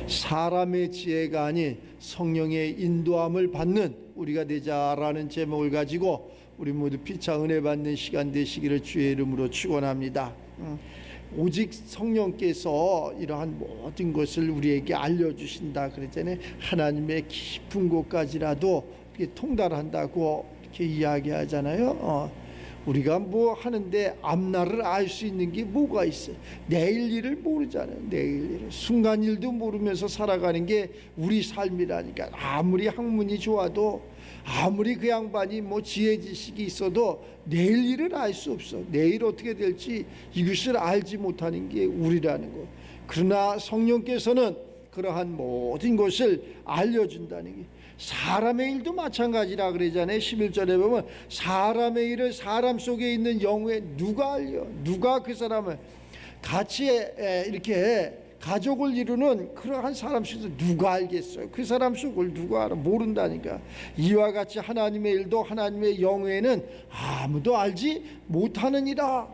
사람의 지혜가 아닌 성령의 인도함을 받는 우리가 되자라는 제목을 가지고 우리 모두 피차 은혜 받는 시간 되시기를 주의 이름으로 축원합니다. 오직 성령께서 이러한 모든 것을 우리에게 알려주신다 그랬잖아요. 하나님의 깊은 곳까지라도 이렇게 통달한다고 이렇게 이야기하잖아요. 우리가 뭐 하는데 앞날을 알 수 있는 게 뭐가 있어요? 내일 일을 모르잖아요. 내일 일을 순간 일도 모르면서 살아가는 게 우리 삶이라니까. 아무리 학문이 좋아도 아무리 그 양반이 뭐 지혜 지식이 있어도 내일 일을 알 수 없어. 내일 어떻게 될지 이것을 알지 못하는 게 우리라는 거. 그러나 성령께서는 그러한 모든 것을 알려준다는 게, 사람의 일도 마찬가지라 그러잖아요. 11절에 보면 사람의 일을 사람 속에 있는 영혼에 누가 알려? 누가 그 사람을 같이 이렇게 가족을 이루는 그러한 사람 속에서 누가 알겠어요? 그 사람 속을 누가 알아? 모른다니까. 이와 같이 하나님의 일도 하나님의 영에는 아무도 알지 못하느니라.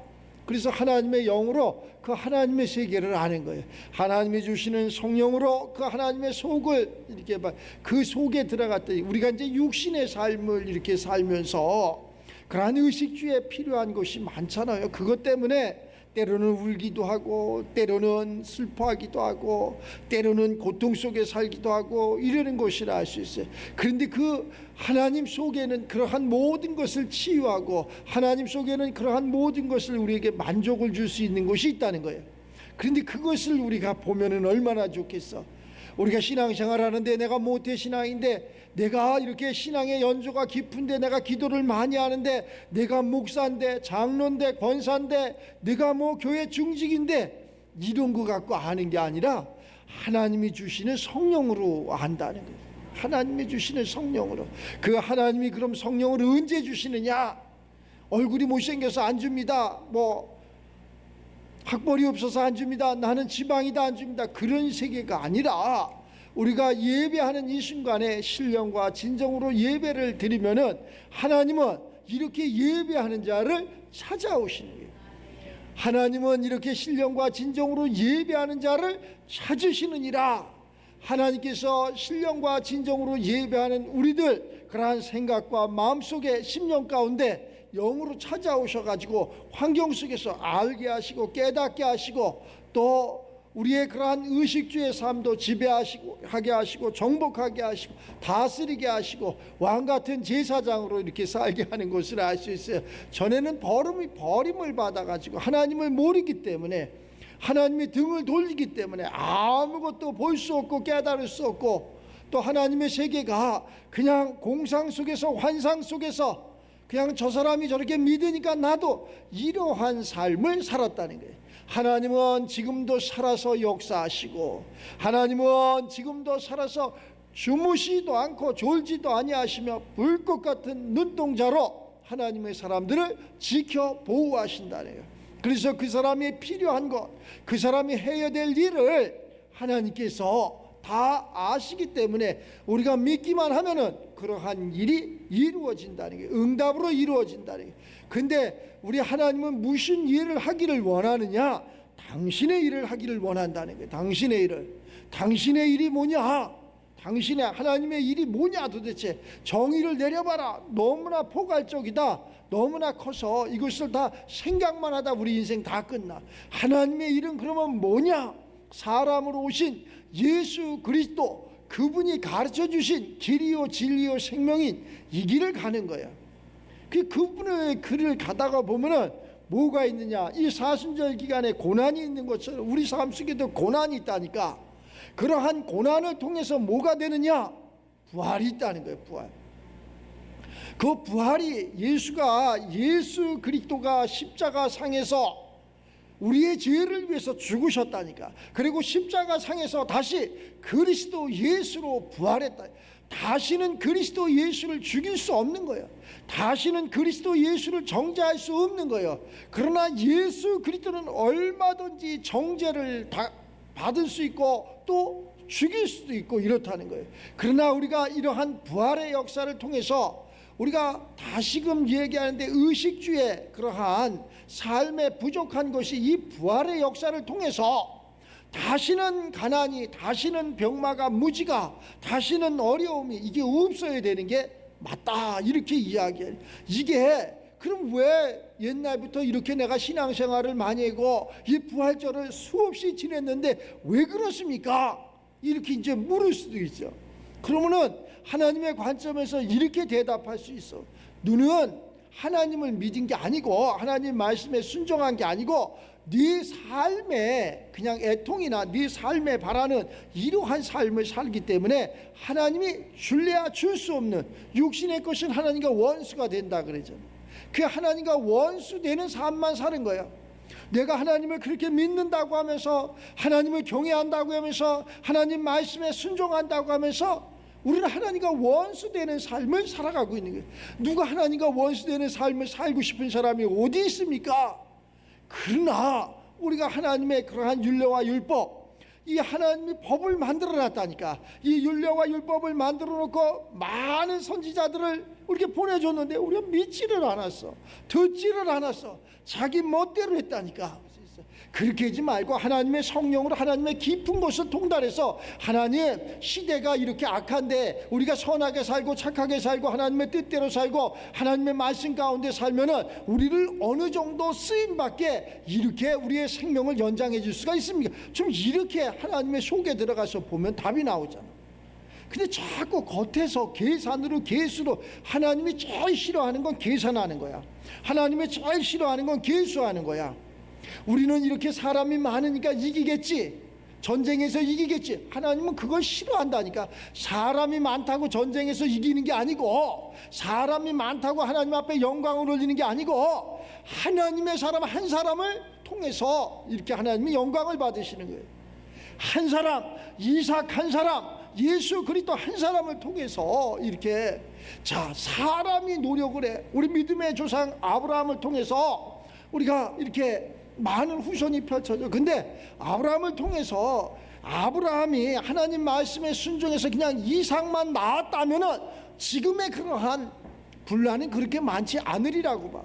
그래서 하나님의 영으로 그 하나님의 세계를 아는 거예요. 하나님이 주시는 성령으로 그 하나님의 속을 이렇게 그 속에 들어갔더니 우리가 이제 육신의 삶을 이렇게 살면서 그러한 의식주에 필요한 것이 많잖아요. 그것 때문에 때로는 울기도 하고 때로는 슬퍼하기도 하고 때로는 고통 속에 살기도 하고 이러는 것이라 할 수 있어요. 그런데 그 하나님 속에는 그러한 모든 것을 치유하고 하나님 속에는 그러한 모든 것을 우리에게 만족을 줄 수 있는 것이 있다는 거예요. 그런데 그것을 우리가 보면은 얼마나 좋겠어. 우리가 신앙생활 하는데 내가 모태신앙인데 내가 이렇게 신앙의 연조가 깊은데 내가 기도를 많이 하는데 내가 목사인데 장로인데 권사인데 내가 뭐 교회 중직인데 이런 거 갖고 아는 게 아니라 하나님이 주시는 성령으로 안다는 거예요. 하나님이 주시는 성령으로. 그 하나님이 그럼 성령을 언제 주시느냐? 얼굴이 못생겨서 안 줍니다. 뭐 학벌이 없어서 안 줍니다. 나는 지방이다 안 줍니다. 그런 세계가 아니라 우리가 예배하는 이 순간에 신령과 진정으로 예배를 드리면은 하나님은 이렇게 예배하는 자를 찾아오시는 거예요. 하나님은 이렇게 신령과 진정으로 예배하는 자를 찾으시느니라. 하나님께서 신령과 진정으로 예배하는 우리들 그러한 생각과 마음속에 심령 가운데 영으로 찾아오셔가지고 환경 속에서 알게 하시고 깨닫게 하시고 또 우리의 그러한 의식주의 삶도 지배하게 하시고 정복하게 하시고 다스리게 하시고 왕같은 제사장으로 이렇게 살게 하는 것을 알 수 있어요. 전에는 버림을 받아가지고 하나님을 모르기 때문에 하나님의 등을 돌리기 때문에 아무것도 볼 수 없고 깨달을 수 없고 또 하나님의 세계가 그냥 공상 속에서 환상 속에서 그냥 저 사람이 저렇게 믿으니까 나도 이러한 삶을 살았다는 거예요. 하나님은 지금도 살아서 역사하시고 하나님은 지금도 살아서 주무시지도 않고 졸지도 아니하시며 불꽃 같은 눈동자로 하나님의 사람들을 지켜 보호하신다는 거예요. 그래서 그 사람이 필요한 것, 그 사람이 해야 될 일을 하나님께서 다 아시기 때문에 우리가 믿기만 하면은 그러한 일이 이루어진다는 게 응답으로 이루어진다는 게. 근데 우리 하나님은 무슨 일을 하기를 원하느냐? 당신의 일을 하기를 원한다는 거예요. 당신의 일이 뭐냐? 당신의 하나님의 일이 뭐냐 도대체? 정의를 내려봐라. 너무나 포괄적이다. 너무나 커서 이것을 다 생각만 하다 우리 인생 다 끝나. 하나님의 일은 그러면 뭐냐? 사람으로 오신 예수 그리스도 그분이 가르쳐 주신 길이요 진리요 생명인 이 길을 가는 거야. 그분의 길을 가다가 보면은 뭐가 있느냐? 이 사순절 기간에 고난이 있는 것처럼 우리 삶 속에도 고난이 있다니까. 그러한 고난을 통해서 뭐가 되느냐? 부활이 있다는 거예요. 부활. 그 부활이 예수 그리스도가 십자가 상에서 우리의 죄를 위해서 죽으셨다니까. 그리고 십자가 상에서 다시 그리스도 예수로 부활했다. 다시는 그리스도 예수를 죽일 수 없는 거예요. 다시는 그리스도 예수를 정죄할 수 없는 거예요. 그러나 예수 그리스도는 얼마든지 정죄를 받을 수 있고 또 죽일 수도 있고 이렇다는 거예요. 그러나 우리가 이러한 부활의 역사를 통해서 우리가 다시금 얘기하는데 의식주의 그러한 삶에 부족한 것이 이 부활의 역사를 통해서 다시는 가난이, 다시는 병마가, 무지가, 다시는 어려움이 이게 없어야 되는 게 맞다, 이렇게 이야기해요. 이게 그럼 왜 옛날부터 이렇게 내가 신앙생활을 많이 하고 이 부활절을 수없이 지냈는데 왜 그렇습니까? 이렇게 이제 물을 수도 있죠. 그러면은 하나님의 관점에서 이렇게 대답할 수 있어. 너는 하나님을 믿은 게 아니고 하나님 말씀에 순종한 게 아니고 네 삶에 그냥 애통이나 네 삶에 바라는 이러한 삶을 살기 때문에 하나님이 줄래야 줄 수 없는 육신의 것은 하나님과 원수가 된다 그러죠. 그 하나님과 원수 되는 삶만 사는 거야. 내가 하나님을 그렇게 믿는다고 하면서, 하나님을 경외한다고 하면서, 하나님 말씀에 순종한다고 하면서 우리는 하나님과 원수 되는 삶을 살아가고 있는 거예요. 누가 하나님과 원수 되는 삶을 살고 싶은 사람이 어디 있습니까? 그러나 우리가 하나님의 그러한 율례와 율법, 이 하나님이 법을 만들어 놨다니까. 이 율례와 율법을 만들어 놓고 많은 선지자들을 우리에게 보내줬는데 우리가 믿지를 않았어. 듣지를 않았어. 자기 멋대로 했다니까. 그렇게 하지 말고 하나님의 성령으로 하나님의 깊은 곳을 통달해서, 하나님 시대가 이렇게 악한데 우리가 선하게 살고 착하게 살고 하나님의 뜻대로 살고 하나님의 말씀 가운데 살면은 우리를 어느 정도 쓰임받게 이렇게 우리의 생명을 연장해 줄 수가 있습니까? 좀 이렇게 하나님의 속에 들어가서 보면 답이 나오잖아. 근데 자꾸 겉에서 계산으로 계수로, 하나님이 제일 싫어하는 건 계산하는 거야. 하나님이 제일 싫어하는 건 계수하는 거야. 우리는 이렇게 사람이 많으니까 이기겠지, 전쟁에서 이기겠지. 하나님은 그걸 싫어한다니까. 사람이 많다고 전쟁에서 이기는 게 아니고, 사람이 많다고 하나님 앞에 영광을 올리는 게 아니고, 하나님의 사람 한 사람을 통해서 이렇게 하나님이 영광을 받으시는 거예요. 한 사람, 이삭 한 사람, 예수 그리스도 한 사람을 통해서 이렇게, 자, 사람이 노력을 해. 우리 믿음의 조상 아브라함을 통해서 우리가 이렇게 많은 후손이 펼쳐져. 근데 아브라함을 통해서 아브라함이 하나님 말씀에 순종해서 그냥 이삭만 낳았다면은 지금의 그러한 분란이 그렇게 많지 않으리라고 봐.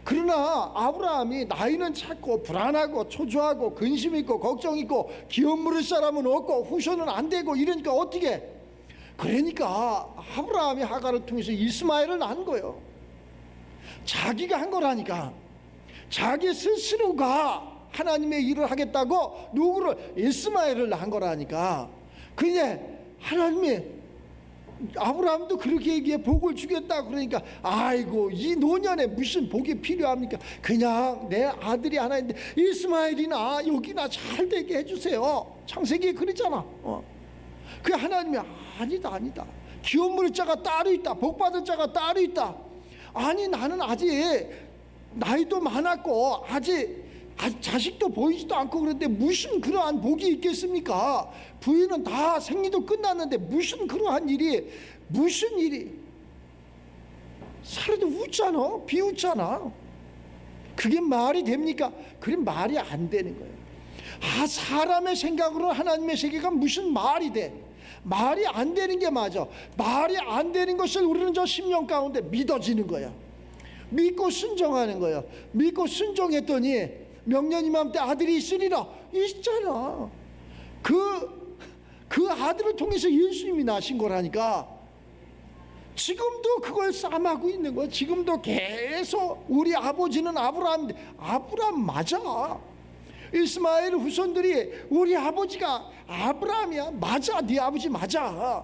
그러나 아브라함이 나이는 찼고 불안하고 초조하고 근심 있고 걱정 있고 기업 물을 사람은 없고 후손은 안 되고 이러니까 어떻게? 그러니까 아브라함이 하갈을 통해서 이스마엘을 낳은 거예요. 자기가 한 거라니까. 자기 스스로가 하나님의 일을 하겠다고 누구를? 이스마엘을 낳은 거라니까. 근데 하나님이 아브라함도 그렇게 얘기해, 복을 주겠다 그러니까, 아이고 이 노년에 무슨 복이 필요합니까? 그냥 내 아들이 하나 있는데 이스마엘이나 여기나 잘 되게 해주세요. 창세기에 그랬잖아. 그 하나님이 아니다. 기업 물을 자가 따로 있다. 복 받을 자가 따로 있다. 아니 나는 아직 나이도 많았고 아직 자식도 보이지도 않고 그런데 무슨 그러한 복이 있겠습니까? 부인은 다 생리도 끝났는데 무슨 그러한 일이, 무슨 일이? 사람도 웃잖아, 비웃잖아. 그게 말이 됩니까? 그게 말이 안 되는 거예요. 사람의 생각으로 하나님의 세계가 무슨 말이 돼? 말이 안 되는 게 맞아. 말이 안 되는 것을 우리는 저 10년 가운데 믿어지는 거야. 믿고 순종하는 거예요. 믿고 순종했더니 명년 이맘때 아들이 있으리라. 있잖아. 그 아들을 통해서 예수님이 나신 거라니까. 지금도 그걸 싸움하고 있는 거야. 지금도 계속 우리 아버지는 아브라함인데, 아브라함 맞아. 이스마엘 후손들이 우리 아버지가 아브라함이야. 맞아. 네 아버지 맞아.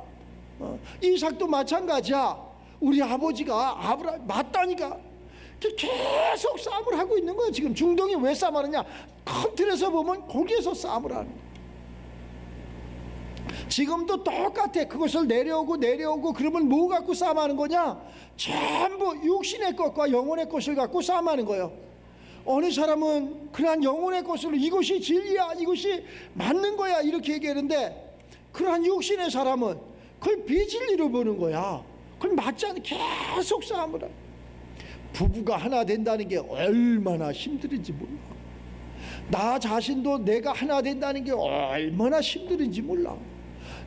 이삭도 마찬가지야. 우리 아버지가 아브라함 맞다니까. 계속 싸움을 하고 있는 거야. 지금 중동이 왜 싸움하느냐? 큰 틀에서 보면 거기에서 싸움을 하는 거야. 지금도 똑같아. 그것을 내려오고 그러면 뭐 갖고 싸움하는 거냐? 전부 육신의 것과 영혼의 것을 갖고 싸움하는 거예요. 어느 사람은 그러한 영혼의 것으로 이것이 진리야, 이것이 맞는 거야 이렇게 얘기하는데, 그러한 육신의 사람은 그걸 비진리로 보는 거야. 그걸 맞지 않는 계속 싸움을 해. 부부가 하나 된다는 게 얼마나 힘든지 몰라. 나 자신도 내가 하나 된다는 게 얼마나 힘든지 몰라.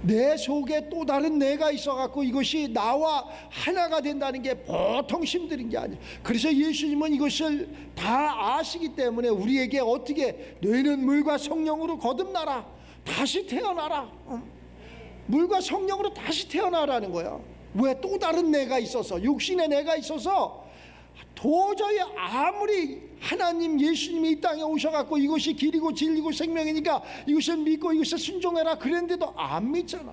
내 속에 또 다른 내가 있어갖고 이것이 나와 하나가 된다는 게 보통 힘든 게 아니에요. 그래서 예수님은 이것을 다 아시기 때문에 우리에게 어떻게 너희는 물과 성령으로 거듭나라, 다시 태어나라, 물과 성령으로 다시 태어나라는 거야. 왜? 또 다른 내가 있어서, 육신의 내가 있어서 도저히 아무리 하나님 예수님이 이 땅에 오셔갖고 이것이 길이고 진리고 생명이니까 이것을 믿고 이것을 순종해라 그랬는데도 안 믿잖아.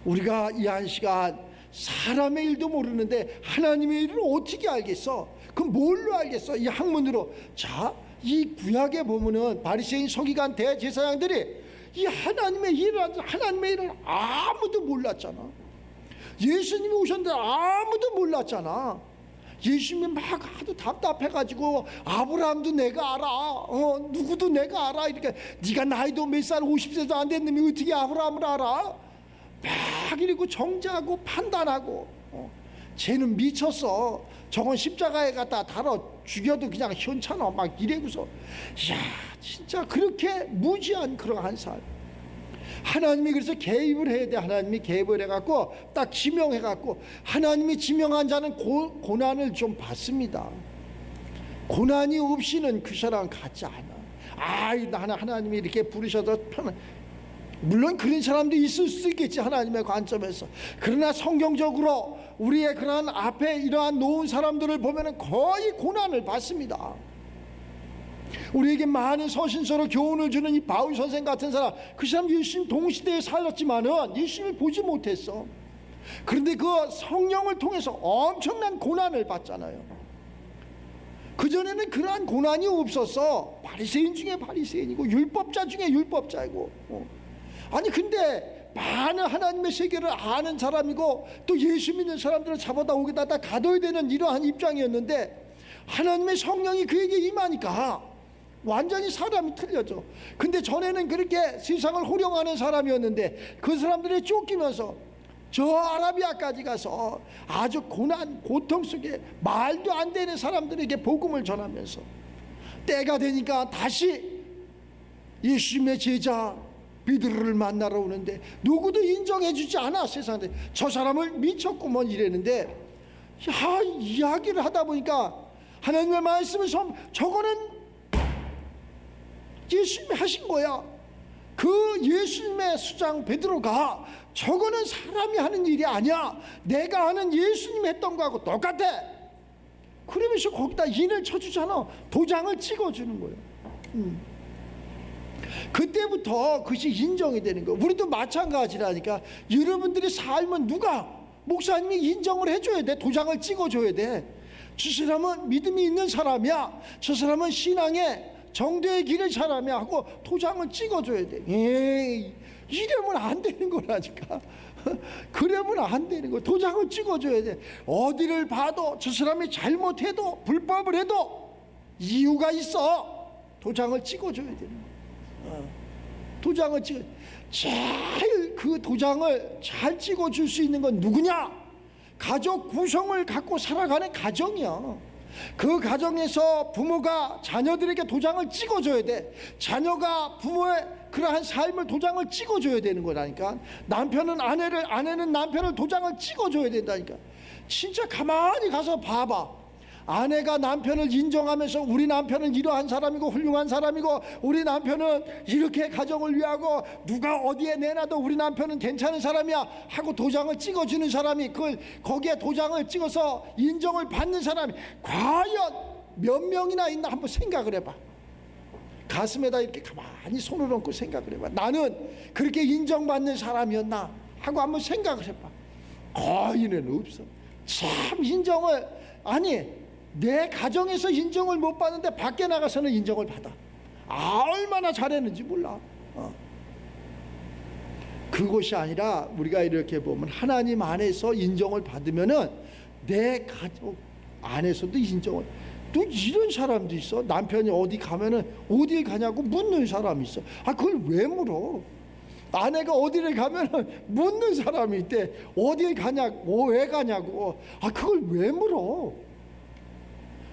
우리가 이 한 시간 사람의 일도 모르는데 하나님의 일을 어떻게 알겠어? 그럼 뭘로 알겠어? 이 학문으로. 자, 이 구약에 보면은 바리새인 서기관 대제사장들이 이 하나님의 일을 아무도 몰랐잖아. 예수님이 오셨는데 아무도 몰랐잖아. 예수님이 막 하도 답답해가지고 아브라함도 내가 알아, 누구도 내가 알아. 이렇게 네가 나이도 몇 살 50세도 안 된 놈이 어떻게 아브라함을 알아? 막 이러고 정죄하고 판단하고, 쟤는 미쳤어. 저건 십자가에 갖다 달아 죽여도 그냥 현찮아. 막 이래고서 야 진짜 그렇게 무지한 그런 한 살. 하나님이 그래서 개입을 해야 돼. 하나님이 개입을 해갖고 딱 지명해갖고 하나님이 지명한 자는 고난을 좀 받습니다. 고난이 없이는 그 사람 같지 않아. 나는 하나님이 이렇게 부르셔도 물론 그런 사람도 있을 수 있겠지, 하나님의 관점에서. 그러나 성경적으로 우리의 그러한 앞에 이러한 놓은 사람들을 보면 거의 고난을 받습니다. 우리에게 많은 서신서로 교훈을 주는 이 바울 선생 같은 사람, 그 사람 예수님 동시대에 살았지만은 예수님을 보지 못했어. 그런데 그 성령을 통해서 엄청난 고난을 받잖아요. 그전에는 그러한 고난이 없었어. 바리새인 중에 바리새인이고 율법자 중에 율법자이고. 아니 근데 많은 하나님의 세계를 아는 사람이고 또 예수 믿는 사람들을 잡아다 오게다 가둬야 되는 이러한 입장이었는데 하나님의 성령이 그에게 임하니까 완전히 사람이 틀려져. 근데 전에는 그렇게 세상을 호령하는 사람이었는데 그 사람들이 쫓기면서 저 아라비아까지 가서 아주 고난 고통 속에 말도 안 되는 사람들에게 복음을 전하면서 때가 되니까 다시 예수님의 제자 베드로를 만나러 오는데 누구도 인정해주지 않아. 세상에 저 사람을 미쳤구먼 이랬는데 이야기를 하다 보니까 하나님의 말씀을 저거는 예수님이 하신 거야. 그 예수님의 수장 베드로가 저거는 사람이 하는 일이 아니야, 내가 하는 예수님이 했던 거하고 똑같아. 그러면서 거기다 인을 쳐주잖아. 도장을 찍어주는 거예요. 그때부터 그것이 인정이 되는 거예요. 우리도 마찬가지라니까. 여러분들이 살면 누가 목사님이 인정을 해줘야 돼. 도장을 찍어줘야 돼. 저 사람은 믿음이 있는 사람이야, 저 사람은 신앙의 정도의 길을 사람이야 하고 도장을 찍어줘야 돼. 이러면 안 되는 거라니까. 그러면 안 되는 거. 도장을 찍어줘야 돼. 어디를 봐도 저 사람이 잘못해도 불법을 해도 이유가 있어. 도장을 찍어줘야 되는 거야. 도장을 찍어. 제일 그 도장을 잘 찍어줄 수 있는 건 누구냐? 가족 구성을 갖고 살아가는 가정이야. 그 가정에서 부모가 자녀들에게 도장을 찍어줘야 돼. 자녀가 부모의 그러한 삶을 도장을 찍어줘야 되는 거라니까. 남편은 아내는 남편을 도장을 찍어줘야 된다니까. 진짜 가만히 가서 봐봐. 아내가 남편을 인정하면서 우리 남편은 이러한 사람이고 훌륭한 사람이고 우리 남편은 이렇게 가정을 위하고 누가 어디에 내놔도 우리 남편은 괜찮은 사람이야 하고 도장을 찍어주는 사람이, 그걸 거기에 도장을 찍어서 인정을 받는 사람이 과연 몇 명이나 있나 한번 생각을 해봐. 가슴에다 이렇게 가만히 손을 얹고 생각을 해봐. 나는 그렇게 인정받는 사람이었나 하고 한번 생각을 해봐. 거의는 없어. 참 인정을, 아니 내 가정에서 인정을 못 받는데 밖에 나가서는 인정을 받아. 얼마나 잘했는지 몰라. 그것이 아니라 우리가 이렇게 보면 하나님 안에서 인정을 받으면은 내 가족 안에서도 인정을. 또 이런 사람도 있어. 남편이 어디 가면은 어디에 가냐고 묻는 사람이 있어. 그걸 왜 물어? 아내가 어디를 가면은 묻는 사람이 있대. 어디에 가냐고, 왜 가냐고. 그걸 왜 물어?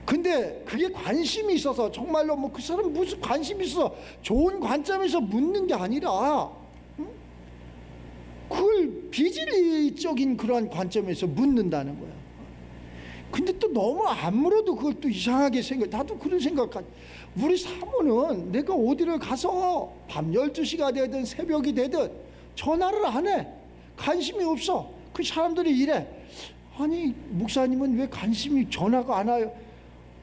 근데 그게 관심이 있어서, 정말로 그 사람 무슨 관심이 있어서 좋은 관점에서 묻는 게 아니라, 비진리적인 그러한 관점에서 묻는다는 거야. 근데 또 너무 안 물어도 그걸 또 이상하게 나도 그런 생각하지. 우리 사모는 내가 어디를 가서 밤 12시가 되든 새벽이 되든 전화를 안 해. 관심이 없어. 그 사람들이 이래. 아니 목사님은 왜 관심이 전화가 안 와요?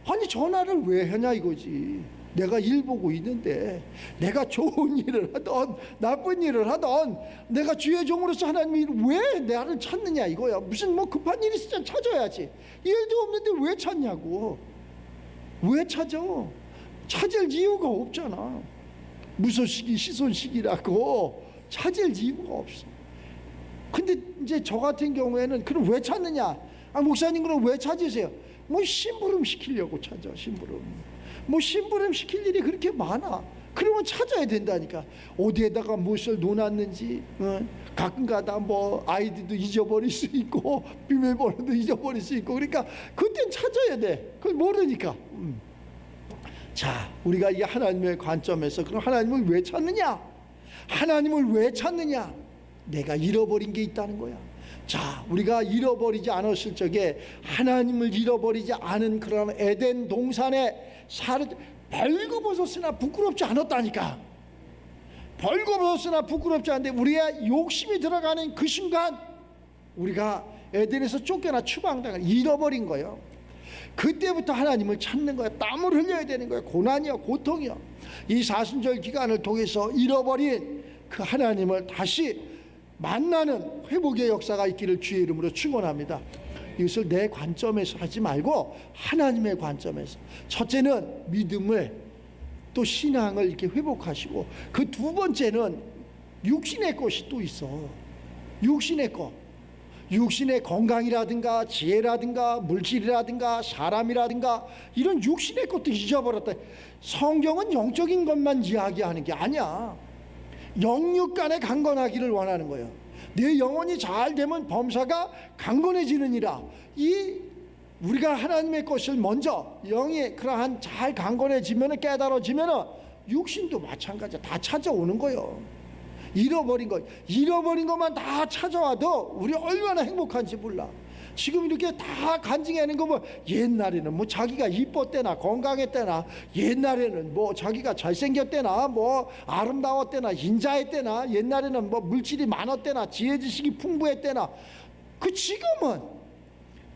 아니 전화를 왜 하냐 이거지. 내가 일 보고 있는데 내가 좋은 일을 하던 나쁜 일을 하던 내가 주의 종으로서 하나님이 왜 나를 찾느냐 이거야. 무슨 뭐 급한 일이 있으면 찾아야지. 일도 없는데 왜 찾냐고. 왜 찾아? 찾을 이유가 없잖아. 무소식이 시손식이라고 찾을 이유가 없어. 근데 이제 저 같은 경우에는 그럼 왜 찾느냐? 목사님 그럼 왜 찾으세요? 뭐 심부름 시키려고 찾아. 심부름. 뭐 심부름 시킬 일이 그렇게 많아. 그러면 찾아야 된다니까. 어디에다가 무엇을 놓았는지. 가끔가다 뭐 아이디도 잊어버릴 수 있고 비밀번호도 잊어버릴 수 있고. 그러니까 그땐 찾아야 돼. 그걸 모르니까. 자, 우리가 이 하나님의 관점에서 그럼 하나님을 왜 찾느냐? 하나님을 왜 찾느냐? 내가 잃어버린 게 있다는 거야. 자, 우리가 잃어버리지 않았을 적에 하나님을 잃어버리지 않은 그런 에덴 동산에 벌거벗었으나 부끄럽지 않았다니까. 벌거벗었으나 부끄럽지 않은데 우리의 욕심이 들어가는 그 순간 우리가 에덴에서 쫓겨나 추방당을 잃어버린 거예요. 그때부터 하나님을 찾는 거야. 땀을 흘려야 되는 거야. 고난이야, 고통이야. 이 사순절 기간을 통해서 잃어버린 그 하나님을 다시 만나는 회복의 역사가 있기를 주의 이름으로 축원합니다. 이것을 내 관점에서 하지 말고 하나님의 관점에서. 첫째는 믿음을 또 신앙을 이렇게 회복하시고, 그 두 번째는 육신의 것이 또 있어. 육신의 것. 육신의 건강이라든가 지혜라든가 물질이라든가 사람이라든가 이런 육신의 것도 잊어버렸다. 성경은 영적인 것만 이야기하는 게 아니야. 영육 간에 강건하기를 원하는 거예요. 내 영혼이 잘 되면 범사가 강건해지느니라. 이 우리가 하나님의 것을 먼저 영이 그러한 잘 강건해지면, 깨달아지면 육신도 마찬가지야. 다 찾아오는 거예요. 잃어버린 것만 다 찾아와도 우리 얼마나 행복한지 몰라. 지금 이렇게 다 간증하는 거 뭐 옛날에는 뭐 자기가 이뻤대나 건강했대나, 옛날에는 뭐 자기가 잘생겼대나 뭐 아름다웠대나 인자했대나, 옛날에는 뭐 물질이 많았대나 지혜 지식이 풍부했대나. 그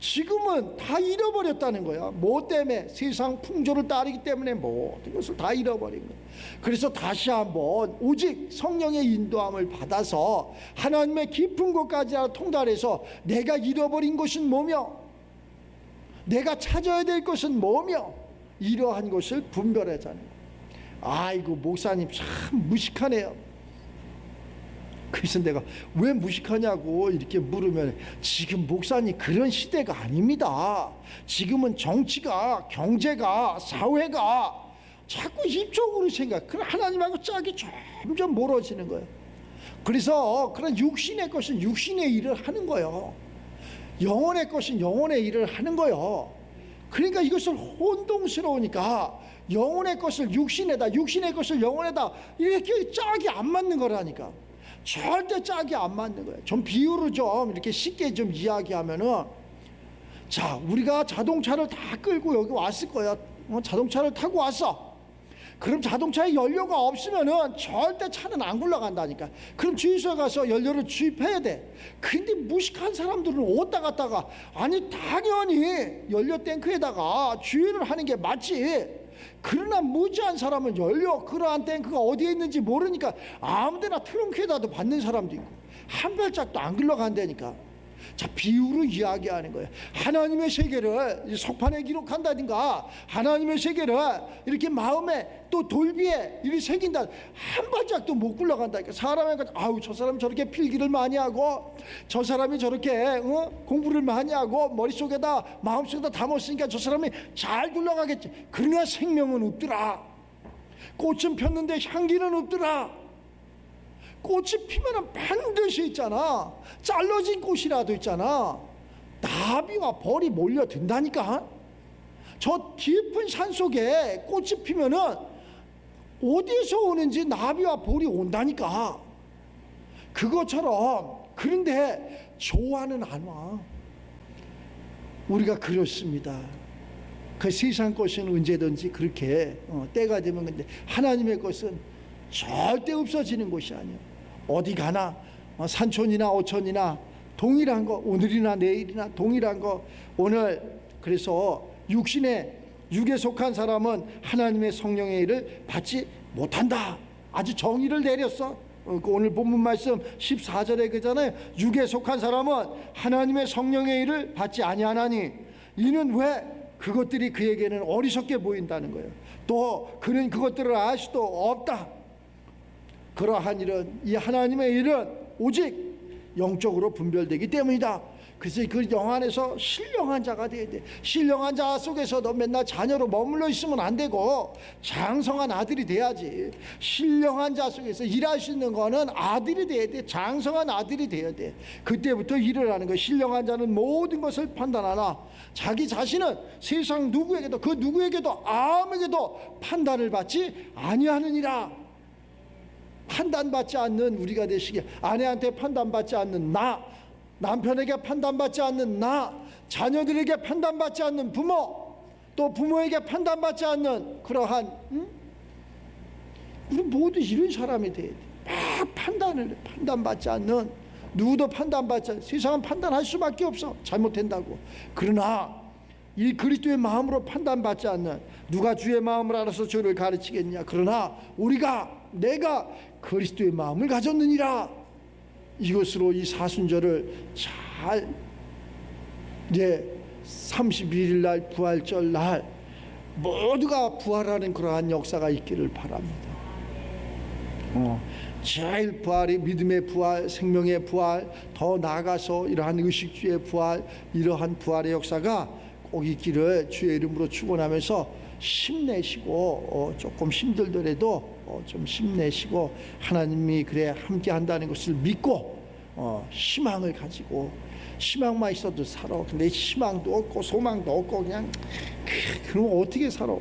지금은 다 잃어버렸다는 거야. 뭐 때문에? 세상 풍조를 따르기 때문에 모든 것을 다 잃어버린 거야. 그래서 다시 한번 오직 성령의 인도함을 받아서 하나님의 깊은 곳까지 통달해서 내가 잃어버린 것은 뭐며 내가 찾아야 될 것은 뭐며 이러한 것을 분별하자는 거야. 아이고 목사님 참 무식하네요. 그래서 내가 왜 무식하냐고 이렇게 물으면, 지금 목사님 그런 시대가 아닙니다. 지금은 정치가, 경제가, 사회가 자꾸 이쪽으로 그럼 하나님하고 짝이 점점 멀어지는 거예요. 그래서 그런 육신의 것은 육신의 일을 하는 거예요. 영혼의 것은 영혼의 일을 하는 거예요. 그러니까 이것을 혼동스러우니까 영혼의 것을 육신에다, 육신의 것을 영혼에다 이렇게 짝이 안 맞는 거라니까. 절대 짝이 안 맞는 거예요. 좀 비유를 좀 이렇게 쉽게 좀 이야기하면은, 자, 우리가 자동차를 다 끌고 여기 왔을 거야. 자동차를 타고 왔어. 그럼 자동차에 연료가 없으면은 절대 차는 안 굴러간다니까. 그럼 주유소에 가서 연료를 주입해야 돼. 근데 무식한 사람들은 어디다 갔다가, 아니 당연히 연료 탱크에다가 주유를 하는 게 맞지. 그러나 무지한 사람은 그러한 탱크가 어디에 있는지 모르니까 아무데나 트렁크에다도 받는 사람도 있고 한 발짝도 안 굴러간다니까. 자, 비유로 이야기하는 거예요. 하나님의 세계를 석판에 기록한다든가 하나님의 세계를 이렇게 마음에 또 돌비에 이렇게 새긴다, 한 발짝도 못 굴러간다니까. 사람이 아우 저 사람 저렇게 필기를 많이 하고 저 사람이 저렇게 공부를 많이 하고 머릿속에다 마음속에다 담았으니까 저 사람이 잘 굴러가겠지. 그러나 생명은 없더라. 꽃은 폈는데 향기는 없더라. 꽃이 피면은 반드시 있잖아. 잘라진 꽃이라도 있잖아. 나비와 벌이 몰려든다니까. 저 깊은 산 속에 꽃이 피면은 어디에서 오는지 나비와 벌이 온다니까. 그것처럼. 그런데 조화는 안 와. 우리가 그렇습니다. 그 세상 것은 언제든지 그렇게 때가 되면, 근데 하나님의 것은 절대 없어지는 것이 아니에요. 어디 가나 산촌이나 어촌이나 동일한 거, 오늘이나 내일이나 동일한 거. 오늘 그래서 육에 속한 사람은 하나님의 성령의 일을 받지 못한다. 아주 정의를 내렸어. 오늘 본문 말씀 14절에 그잖아요. 육에 속한 사람은 하나님의 성령의 일을 받지 아니하나니 이는 왜? 그것들이 그에게는 어리석게 보인다는 거예요. 또 그는 그것들을 알 수도 없다. 그러한 일은, 이 하나님의 일은 오직 영적으로 분별되기 때문이다. 그래서 그 영 안에서 신령한 자가 돼야 돼. 신령한 자 속에서도 맨날 자녀로 머물러 있으면 안 되고 장성한 아들이 돼야지. 신령한 자 속에서 일할 수 있는 거는 아들이 돼야 돼. 장성한 아들이 돼야 돼. 그때부터 일을 하는 거야. 신령한 자는 모든 것을 판단하나 자기 자신은 세상 누구에게도, 그 누구에게도 아무에게도 판단을 받지 아니하느니라. 판단받지 않는 우리가 되시게. 아내한테 판단받지 않는 나, 남편에게 판단받지 않는 나, 자녀들에게 판단받지 않는 부모, 또 부모에게 판단받지 않는 그러한 우리 모두 이런 사람이 돼야 돼. 막 판단받지 않는, 누구도 판단받지 않는, 세상은 판단할 수밖에 없어. 잘못된다고. 그러나 이 그리스도의 마음으로 판단받지 않는, 누가 주의 마음을 알아서 저를 가르치겠냐. 그러나 내가 그리스도의 마음을 가졌느니라. 이것으로 이 사순절을 잘, 이제 31일 날 부활절 날 모두가 부활하는 그러한 역사가 있기를 바랍니다. 제일 부활이 믿음의 부활, 생명의 부활, 더 나아가서 이러한 의식주의 부활, 이러한 부활의 역사가 꼭 있기를 주의 이름으로 축원하면서 힘내시고, 조금 힘들더라도 좀 힘내시고 하나님이 그래 함께 한다는 것을 믿고 희망을 가지고, 희망만 있어도 살아. 근데 희망도 없고 소망도 없고 그냥 그럼 어떻게 살아?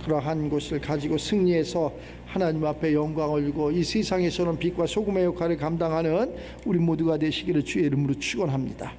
그러한 것을 가지고 승리해서 하나님 앞에 영광을 주고 이 세상에서는 빛과 소금의 역할을 감당하는 우리 모두가 되시기를 주의 이름으로 축원합니다.